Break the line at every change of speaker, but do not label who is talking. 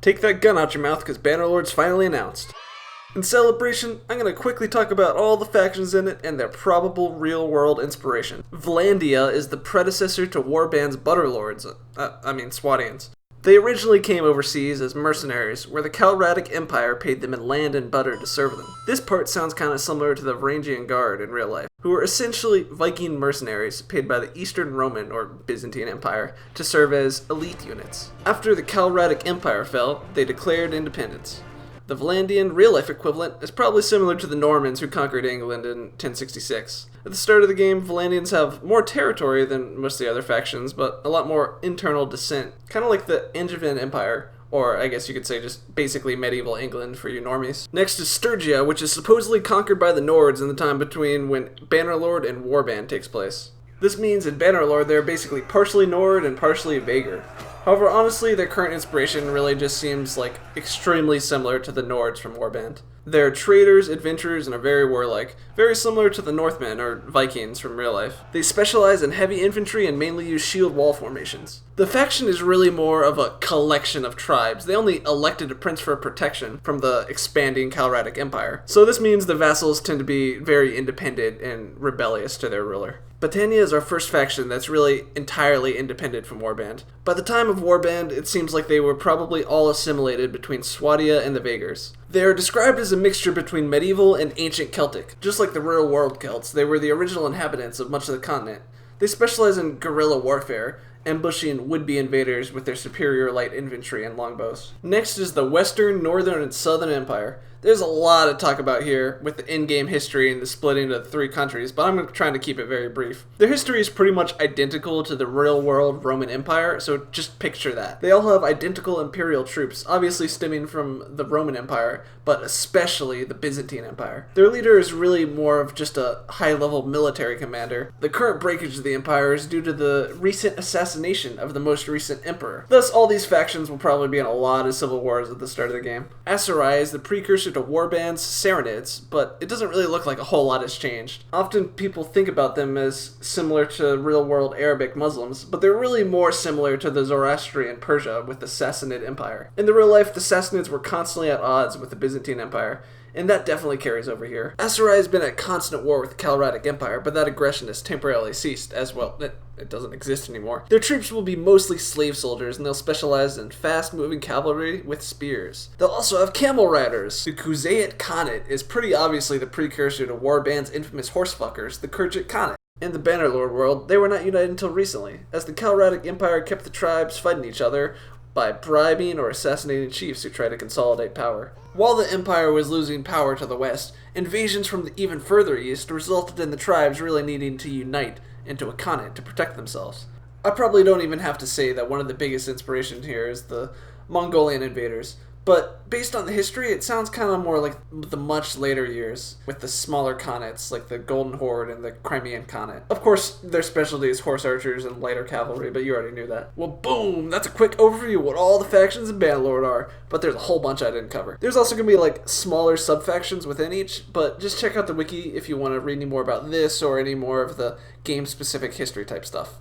Take that gun out your mouth, because Bannerlord's finally announced. In celebration, I'm going to quickly talk about all the factions in it and their probable real-world inspiration. Velandia is the predecessor to Warband's Bannerlords, Swatians. They originally came overseas as mercenaries, where the Calradic Empire paid them in land and butter to serve them. This part sounds kind of similar to the Varangian Guard in real life, who were essentially Viking mercenaries paid by the Eastern Roman or Byzantine Empire to serve as elite units. After the Calradic Empire fell, they declared independence. The Velandian real-life equivalent is probably similar to the Normans who conquered England in 1066. At the start of the game, Velandians have more territory than most of the other factions, but a lot more internal dissent. Kind of like the Angevin Empire, or I guess you could say just basically medieval England for you normies. Next is Sturgia, which is supposedly conquered by the Nords in the time between when Bannerlord and Warband takes place. This means in Bannerlord they're basically partially Nord and partially Vagar. However, honestly, their current inspiration really just seems like extremely similar to the Nords from Warband. They're traders, adventurers, and are very warlike, very similar to the Northmen or Vikings from real life. They specialize in heavy infantry and mainly use shield wall formations. The faction is really more of a collection of tribes. They only elected a prince for protection from the expanding Calradic Empire. So this means the vassals tend to be very independent and rebellious to their ruler. Betnia is our first faction that's really entirely independent from Warband. By the time of Warband, it seems like they were probably all assimilated between Swatia and the Vagars. They are described as a mixture between medieval and ancient Celtic. Just like the real-world Celts, they were the original inhabitants of much of the continent. They specialize in guerrilla warfare, ambushing would-be invaders with their superior light infantry and longbows. Next is the Western, Northern, and Southern Empire. There's a lot to talk about here with the in-game history and the splitting into 3 countries, but I'm trying to keep it very brief. Their history is pretty much identical to the real-world Roman Empire, so just picture that. They all have identical imperial troops, obviously stemming from the Roman Empire, but especially the Byzantine Empire. Their leader is really more of just a high-level military commander. The current breakage of the empire is due to the recent assassination of the most recent emperor. Thus, all these factions will probably be in a lot of civil wars at the start of the game. Asura is the precursor to Warband's Sarranids, but it doesn't really look like a whole lot has changed. Often people think about them as similar to real-world Arabic Muslims, but they're really more similar to the Zoroastrian Persia with the Sassanid Empire. In the real life, the Sassanids were constantly at odds with the Byzantine Empire, and that definitely carries over here. Asura has been at constant war with the Calradic Empire, but that aggression has temporarily ceased, as well, it doesn't exist anymore. Their troops will be mostly slave soldiers, and they'll specialize in fast-moving cavalry with spears. They'll also have camel riders. The Kuzayat Khanate is pretty obviously the precursor to Warband's infamous horsefuckers, the Kerch Khanate. In the Bannerlord world, they were not united until recently, as the Calradic Empire kept the tribes fighting each other by bribing or assassinating chiefs who tried to consolidate power. While the empire was losing power to the west, invasions from the even further east resulted in the tribes really needing to unite into a khanate to protect themselves. I probably don't even have to say that one of the biggest inspirations here is the Mongolian Invaders, but based on the history, it sounds kind of more like the much later years with the smaller khanates like the Golden Horde and the Crimean Khanate. Of course, their specialty is horse archers and lighter cavalry, but you already knew that. Well, boom! That's a quick overview of what all the factions in Bannerlord are, but there's a whole bunch I didn't cover. There's also going to be like smaller sub-factions within each, but just check out the wiki if you want to read any more about this or any more of the game-specific history type stuff.